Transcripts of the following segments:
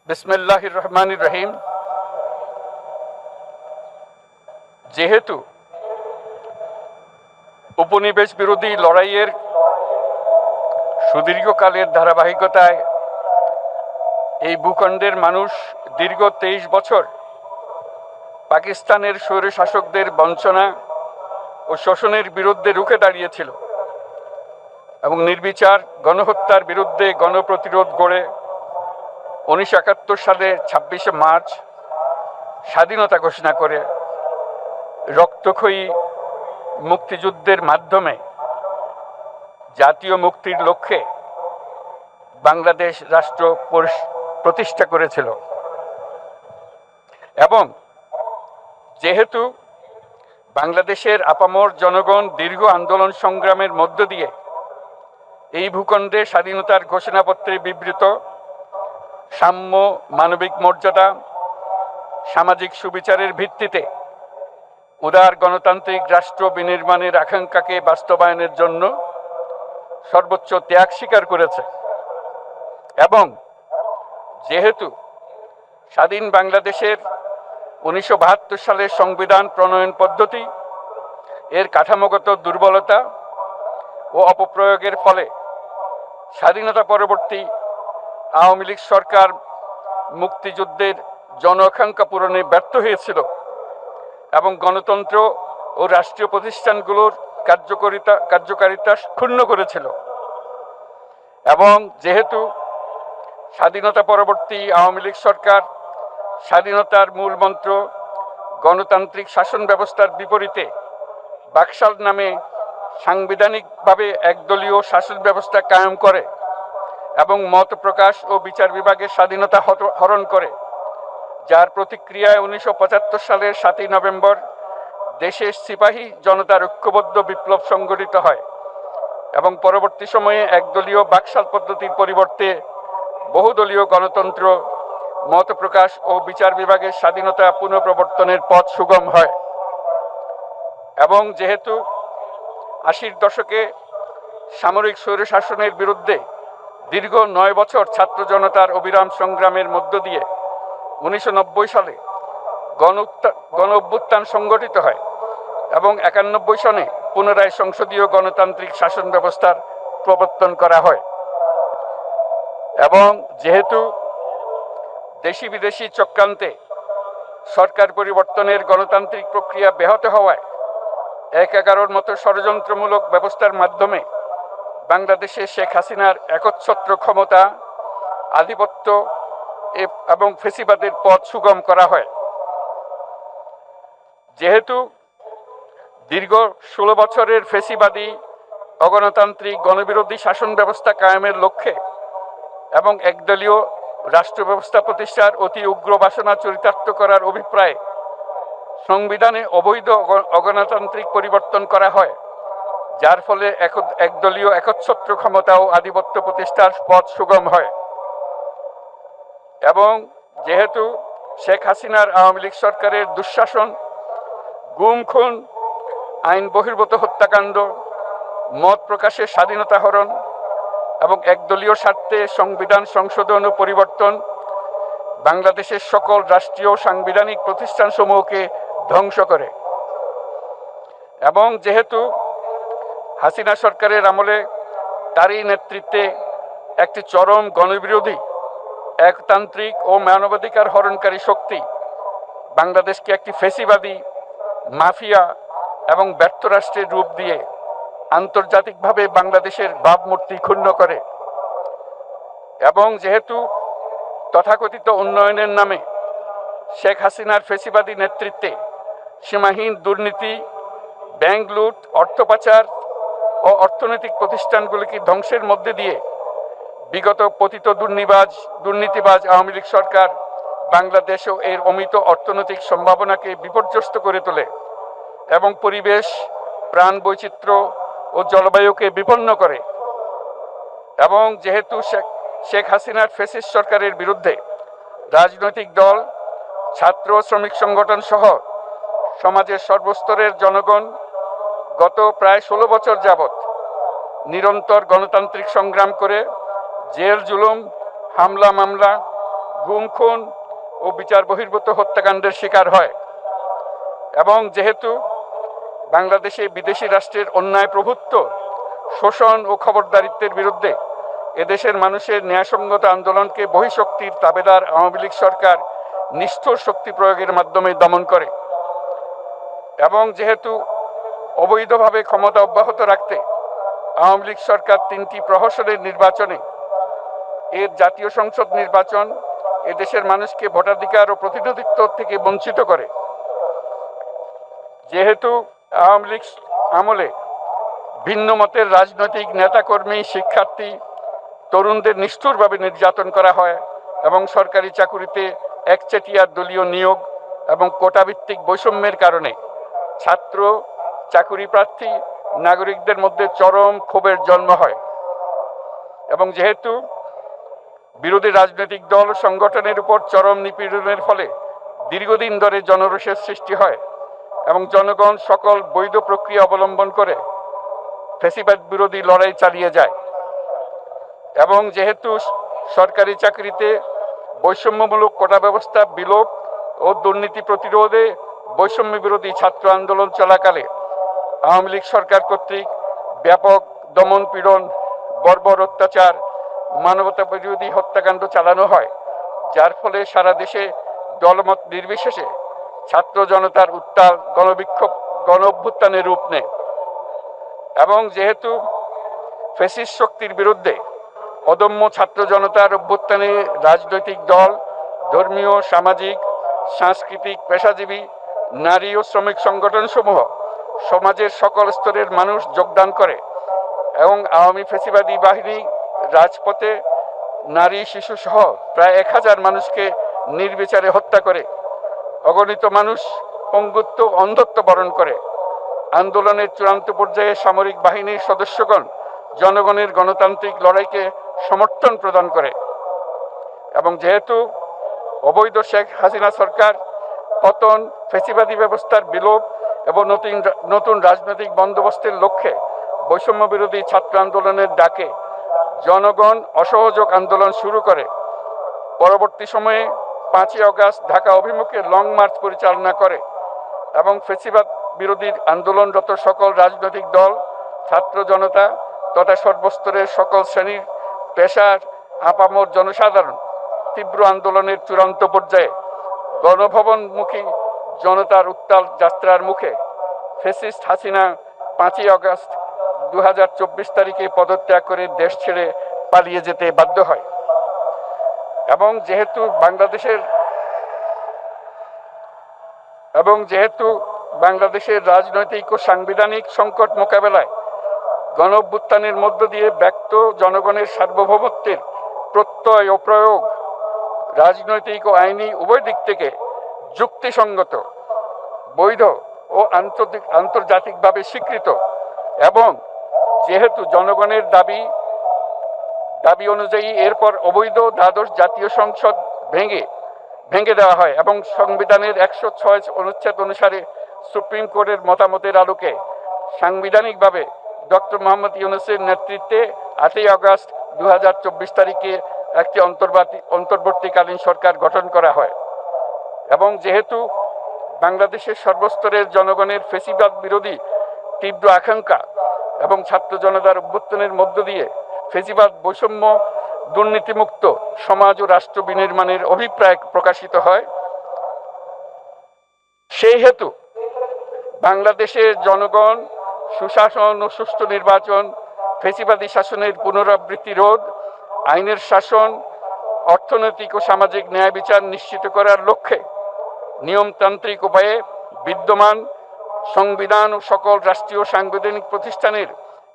বিসমিল্লাহির রহমানির রহিম। যেহেতু উপনিবেশ বিরোধী লড়াইয়ের সুদীর্ঘকালের ধারাবাহিকতায় এই ভূখণ্ডের মানুষ দীর্ঘ 23 বছর পাকিস্তানের স্বৈরশাসকদের বঞ্চনা ও শোষণের বিরুদ্ধে রুখে দাঁড়িয়েছিল এবং নির্বিচার গণহত্যার বিরুদ্ধে গণপ্রতিরোধ গড়ে 1971 সালে 26শে মার্চ স্বাধীনতা ঘোষণা করে রক্তক্ষয়ী মুক্তিযুদ্ধের মাধ্যমে জাতীয় মুক্তির লক্ষ্যে বাংলাদেশ রাষ্ট্র প্রতিষ্ঠা করেছিল। এবং যেহেতু বাংলাদেশের আপামর জনগণ দীর্ঘ আন্দোলন সংগ্রামের মধ্য দিয়ে এই ভূখণ্ডে স্বাধীনতার ঘোষণাপত্রে বিবৃত সাম্য, মানবিক মর্যাদা, সামাজিক সুবিচারের ভিত্তিতে উদার গণতান্ত্রিক রাষ্ট্র বিনির্মাণের আকাঙ্ক্ষাকে বাস্তবায়নের জন্য সর্বোচ্চ ত্যাগ স্বীকার করেছে, এবং যেহেতু স্বাধীন বাংলাদেশের 1972 সালের সংবিধান প্রণয়ন পদ্ধতি এর কাঠামোগত দুর্বলতা ও অপপ্রয়োগের ফলে স্বাধীনতা পরবর্তী আওয়ামী লীগ সরকার মুক্তিযুদ্ধের জন আকাঙ্ক্ষা পূরণে ব্যর্থ হয়েছিল এবং গণতন্ত্র ও রাষ্ট্রীয় প্রতিষ্ঠানগুলোর কার্যকারিতা ক্ষুণ্ণ করেছিল। এবং যেহেতু স্বাধীনতা পরবর্তী আওয়ামী লীগ সরকার স্বাধীনতার মূল মন্ত্র গণতান্ত্রিক শাসন ব্যবস্থার বিপরীতে বাকশাল নামে সাংবিধানিকভাবে একদলীয় শাসন ব্যবস্থা কায়েম করে এবং মত প্রকাশ ও বিচার বিভাগের স্বাধীনতা হরণ করে, যার প্রতিক্রিয়ায় 1975 সালের 7ই নভেম্বর দেশের সিপাহী জনতার ঐক্যবদ্ধ বিপ্লব সংগঠিত হয় এবং পরবর্তী সময়ে একদলীয় বাকশাল পদ্ধতির পরিবর্তে বহুদলীয় গণতন্ত্র, মত প্রকাশ ও বিচার বিভাগের স্বাধীনতা পুনঃপ্রবর্তনের পথ সুগম হয়। এবং যেহেতু 80-র দশকে সামরিক স্বৈরশাসনের বিরুদ্ধে দীর্ঘ 9 বছর ছাত্র জনতার অবিরাম সংগ্রামের মধ্য দিয়ে 1990 সালে গণ অভ্যুত্থান সংগঠিত হয় এবং 91 সনে পুনরায় সংসদীয় গণতান্ত্রিক শাসন ব্যবস্থার প্রবর্তন করা হয়। এবং যেহেতু দেশি বিদেশি চক্রান্তে সরকার পরিবর্তনের গণতান্ত্রিক প্রক্রিয়া ব্যাহত হওয়ায় 1/11-র মতো ষড়যন্ত্রমূলক ব্যবস্থার মাধ্যমে বাংলাদেশে শেখ হাসিনার একচ্ছত্র ক্ষমতা, আধিপত্য এবং ফেসিবাদের পথ সুগম করা হয়। যেহেতু দীর্ঘ 16 বছরের ফেসিবাদী অগণতান্ত্রিক গণবিরোধী শাসন ব্যবস্থা কায়েমের লক্ষ্যে এবং একদলীয় রাষ্ট্র ব্যবস্থা প্রতিষ্ঠার অতি উগ্র বাসনা চরিতার্থ করার অভিপ্রায়ে সংবিধানে অবৈধ অগণতান্ত্রিক পরিবর্তন করা হয়, যার ফলে একদলীয় একচ্ছত্র ক্ষমতা ও আধিপত্য প্রতিষ্ঠার পথ সুগম হয়। এবং যেহেতু শেখ হাসিনার আওয়ামী লীগ সরকারের দুঃশাসন, গুম খুন, আইন বহির্ভূত হত্যাকাণ্ড, মত প্রকাশের স্বাধীনতা হরণ এবং একদলীয় স্বার্থে সংবিধান সংশোধন ও পরিবর্তন বাংলাদেশের সকল রাষ্ট্রীয় সাংবিধানিক প্রতিষ্ঠানসমূহকে ধ্বংস করে। এবং যেহেতু হাসিনা সরকারের আমলে তারই নেতৃত্বে একটি চরম গণবিরোধী, একতান্ত্রিক ও মানবাধিকার হরণকারী শক্তি বাংলাদেশকে একটি ফেসিবাদী, মাফিয়া এবং ব্যর্থ রাষ্ট্রের রূপ দিয়ে আন্তর্জাতিকভাবে বাংলাদেশের ভাবমূর্তি ক্ষুণ্ণ করে। এবং যেহেতু তথাকথিত উন্নয়নের নামে শেখ হাসিনার ফেসিবাদী নেতৃত্বে সীমাহীন দুর্নীতি, ব্যাংক লুট, অর্থ পাচার ও অর্থনৈতিক প্রতিষ্ঠানগুলিকে ধ্বংসের মধ্যে দিয়ে বিগত পতিত দুর্নীতিবাজ আওয়ামী লীগ সরকার বাংলাদেশ ও এর অমিত অর্থনৈতিক সম্ভাবনাকে বিপর্যস্ত করে তোলে এবং পরিবেশ, প্রাণ বৈচিত্র্য ও জলবায়ুকে বিপন্ন করে। এবং যেহেতু শেখ হাসিনার ফ্যাসিস্ট সরকারের বিরুদ্ধে রাজনৈতিক দল, ছাত্র শ্রমিক সংগঠন সহ সমাজের সর্বস্তরের জনগণ গত প্রায় 16 বছর যাবৎ নিরন্তর গণতান্ত্রিক সংগ্রাম করে জেল জুলুম, হামলা মামলা, গুম খুন ও বিচার বহির্ভূত হত্যাকাণ্ডের শিকার হয়। এবং যেহেতু বাংলাদেশে বিদেশি রাষ্ট্রের অন্যায় প্রভুত্ব, শোষণ ও খবরদারিত্বের বিরুদ্ধে এদেশের মানুষের ন্যায়সঙ্গত আন্দোলনকে বহিঃশক্তির তাবেদার আওয়ামী লীগ সরকার নিষ্ঠুর শক্তি প্রয়োগের মাধ্যমে দমন করে। এবং যেহেতু অবৈধভাবে ক্ষমতা অব্যাহত রাখতে আওয়ামী লীগ সরকার 3টি প্রহসনের নির্বাচনে এর জাতীয় সংসদ নির্বাচন এদেশের মানুষকে ভোটাধিকার ও প্রতিনিধিত্ব থেকে বঞ্চিত করে। যেহেতু আওয়ামী লীগ আমলে ভিন্ন মতের রাজনৈতিক নেতাকর্মী, শিক্ষার্থী, তরুণদের নিষ্ঠুরভাবে নির্যাতন করা হয় এবং সরকারি চাকুরিতে একচেটিয়া দলীয় নিয়োগ এবং কোটাভিত্তিক বৈষম্যের কারণে ছাত্র, চাকুরি প্রার্থী, নাগরিকদের মধ্যে চরম ক্ষোভের জন্ম হয়। এবং যেহেতু বিরোধী রাজনৈতিক দল সংগঠনের উপর চরম নিপীড়নের ফলে দীর্ঘদিন ধরে জনরোষের সৃষ্টি হয় এবং জনগণ সকল বৈধ প্রক্রিয়া অবলম্বন করে ফ্যাসিবাদ বিরোধী লড়াই চালিয়ে যায়। এবং যেহেতু সরকারি চাকরিতে বৈষম্যমূলক কোটা ব্যবস্থা বিলোপ ও দুর্নীতি প্রতিরোধে বৈষম্য বিরোধী ছাত্র আন্দোলন চলাকালে আওয়ামী লীগ সরকার কর্তৃক ব্যাপক দমন পীড়ন, বর্বর অত্যাচার, মানবতা বিরোধী হত্যাকাণ্ড চালানো হয়, যার ফলে সারা দেশে দলমত নির্বিশেষে ছাত্র জনতার উত্তাল গণবিক্ষোভ গণ অভ্যুত্থানের রূপ নেয়। এবং যেহেতু ফ্যাসিস্ট শক্তির বিরুদ্ধে অদম্য ছাত্র জনতার অভ্যুত্থানে রাজনৈতিক দল, ধর্মীয়, সামাজিক, সাংস্কৃতিক, পেশাজীবী, নারী ও শ্রমিক সংগঠনসমূহ সমাজের সকল স্তরের মানুষ যোগদান করে এবং আওয়ামী ফ্যাসিবাদী বাহিনী রাজপথে নারী, শিশু সহ প্রায় 1000 মানুষকে নির্বিচারে হত্যা করে, অগণিত মানুষ পঙ্গুত্ব, অন্ধত্ব বরণ করে। আন্দোলনের চূড়ান্ত পর্যায়ে সামরিক বাহিনীর সদস্যগণ জনগণের গণতান্ত্রিক লড়াইকে সমর্থন প্রদান করে। এবং যেহেতু অবৈধ শেখ হাসিনা সরকার পতন, ফ্যাসিবাদী ব্যবস্থার বিলোপ এবং নতুন রাজনৈতিক বন্দোবস্তের লক্ষ্যে বৈষম্য বিরোধী ছাত্র আন্দোলনের ডাকে জনগণ অসহযোগ আন্দোলন শুরু করে, পরবর্তী সময়ে 5ই আগস্ট ঢাকা অভিমুখে লং মার্চ পরিচালনা করে এবং ফ্যাসিবাদ বিরোধী আন্দোলনরত সকল রাজনৈতিক দল, ছাত্র জনতা তথা সর্বস্তরের সকল শ্রেণীর পেশার আপামর জনসাধারণ তীব্র আন্দোলনের চূড়ান্ত পর্যায়ে গণভবনমুখী জনতার উত্তাল যাত্রার মুখে ফ্যাসিস্ট হাসিনা 5ই আগস্ট 2024 তারিখে পদত্যাগ করে দেশ ছেড়ে পালিয়ে যেতে বাধ্য হয়। এবং যেহেতু বাংলাদেশের রাজনৈতিক ও সাংবিধানিক সংকট মোকাবেলায় গণ অভ্যুত্থানের মধ্য দিয়ে ব্যক্ত জনগণের সার্বভৌমত্বের প্রত্যয় ও প্রয়োগ রাজনৈতিক ও আইনি উভয় দিক থেকে যুক্তিসঙ্গত, বৈধ ও আন্তর্জাতিকভাবে স্বীকৃত এবং যেহেতু জনগণের দাবি অনুযায়ী এরপর অবৈধ দ্বাদশ জাতীয় সংসদ ভেঙে দেওয়া হয় এবং সংবিধানের 106 অনুচ্ছেদ অনুসারে সুপ্রিম কোর্টের মতামতের আলোকে সাংবিধানিকভাবে ডক্টর মোহাম্মদ ইউনূসের নেতৃত্বে 8ই আগস্ট 2024 তারিখে একটি অন্তর্বর্তীকালীন সরকার গঠন করা হয়। এবং যেহেতু বাংলাদেশের সর্বস্তরের জনগণের ফ্যাসিবাদ বিরোধী তীব্র আকাঙ্ক্ষা এবং ছাত্র জনতার অভ্যুত্থানের মধ্য দিয়ে ফ্যাসিবাদ, বৈষম্য, দুর্নীতিমুক্ত সমাজ ও রাষ্ট্র বিনির্মাণের অভিপ্রায় প্রকাশিত হয়, সেই হেতু বাংলাদেশের জনগণ সুশাসন ও সুষ্ঠু নির্বাচন, ফ্যাসিবাদী শাসনের পুনরাবৃত্তি রোধ, আইনের শাসন, অর্থনৈতিক ও সামাজিক ন্যায় বিচার নিশ্চিত করার লক্ষ্যে নিয়মতান্ত্রিক উপায়ে বিদ্যমান সংবিধান ও সকল রাষ্ট্রীয় সাংবিধানিক প্রতিষ্ঠানের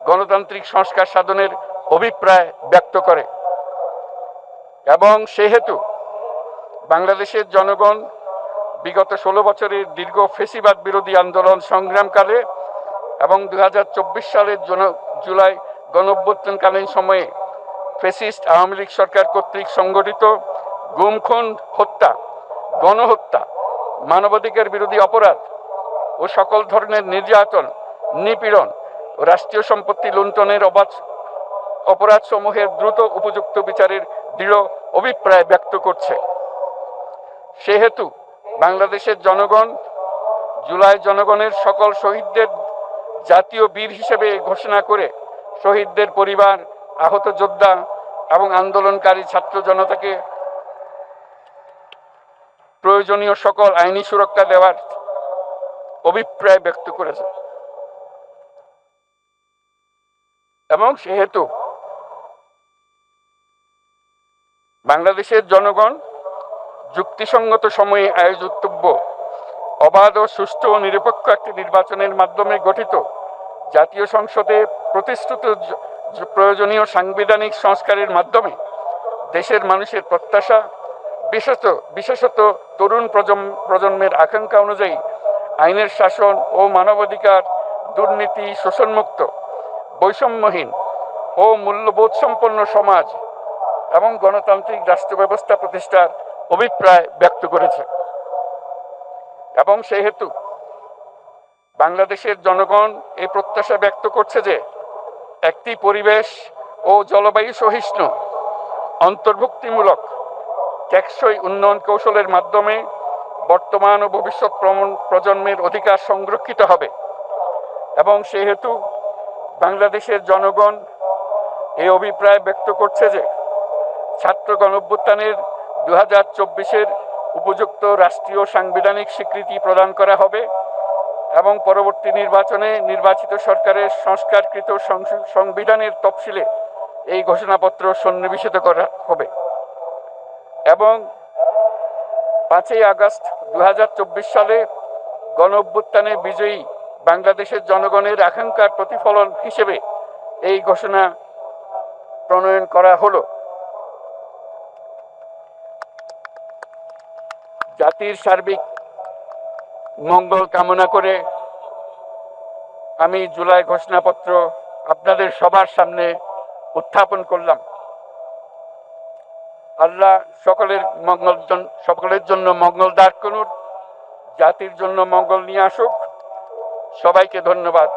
গণতান্ত্রিক সংস্কার সাধনের অভিপ্রায় ব্যক্ত করে। এবং সেহেতু বাংলাদেশের জনগণ বিগত 16 বছরের দীর্ঘ ফ্যাসিবাদ বিরোধী আন্দোলন সংগ্রামকালে এবং 2024 সালের জুলাই গণঅভ্যুত্থানকালীন সময়ে ফ্যাসিস্ট আওয়ামী লীগ সরকার কর্তৃক সংগঠিত গুম, খুন, হত্যা, গণহত্যা, মানবাধিকার বিরোধী অপরাধ ও সকল ধরনের নির্যাতন, নিপীড়ন ও রাষ্ট্রীয় সম্পত্তি লুণ্ঠনের অপরাধ সমূহের দ্রুত উপযুক্ত বিচারের দৃঢ় অভিপ্রায় ব্যক্ত করছে। সেহেতু বাংলাদেশের জনগণ জুলাই জনগণের সকল শহীদদের জাতীয় বীর হিসেবে ঘোষণা করে শহীদদের পরিবার, আহত যোদ্ধা এবং আন্দোলনকারী ছাত্র জনতাকে প্রয়োজনীয় সকল আইনি সুরক্ষা দেওয়ার অভিপ্রায় ব্যক্ত করেছে। এবং সেহেতু বাংলাদেশের জনগণ যুক্তিসঙ্গত সময়ে আয়োজিতব্য অবাধ ও সুষ্ঠু ও নিরপেক্ষ একটি নির্বাচনের মাধ্যমে গঠিত জাতীয় সংসদে প্রতিশ্রুত প্রয়োজনীয় সাংবিধানিক সংস্কারের মাধ্যমে দেশের মানুষের প্রত্যাশা, বিশেষত তরুণ প্রজন্মের আকাঙ্ক্ষা অনুযায়ী আইনের শাসন ও মানবাধিকার, দুর্নীতি, শোষণমুক্ত, বৈষম্যহীন ও মূল্যবোধ সম্পন্ন সমাজ এবং গণতান্ত্রিক রাষ্ট্র ব্যবস্থা প্রতিষ্ঠার অভিপ্রায় ব্যক্ত করেছে। এবং সেহেতু বাংলাদেশের জনগণ এই প্রত্যাশা ব্যক্ত করছে যে একটি পরিবেশ ও জলবায়ু সহিষ্ণু, অন্তর্ভুক্তিমূলক, টেকসই উন্নয়ন কৌশলের মাধ্যমে বর্তমান ও ভবিষ্যৎ প্রজন্মের অধিকার সংরক্ষিত হবে। এবং সেহেতু বাংলাদেশের জনগণ এই অভিপ্রায় ব্যক্ত করছে যে ছাত্র গণঅভ্যুত্থানের 2024-এর উপযুক্ত রাষ্ট্রীয় সাংবিধানিক স্বীকৃতি প্রদান করা হবে এবং পরবর্তী নির্বাচনে নির্বাচিত সরকারের সংস্কারকৃত সংবিধানের তফসিলে এই ঘোষণাপত্র সন্নিবেশিত করা হবে। এবং 5ই আগস্ট 2024 সালে গণঅভ্যুত্থানে বিজয়ী বাংলাদেশের জনগণের আকাঙ্ক্ষার প্রতিফলন হিসেবে এই ঘোষণা প্রণয়ন করা হলো। জাতির সার্বিক মঙ্গল কামনা করে আমি জুলাই ঘোষণাপত্র আপনাদের সবার সামনে উত্থাপন করলাম। আল্লাহ সকলের জন্য মঙ্গল দান করুন, জাতির জন্য মঙ্গল নিয়ে আসুক। সবাইকে ধন্যবাদ।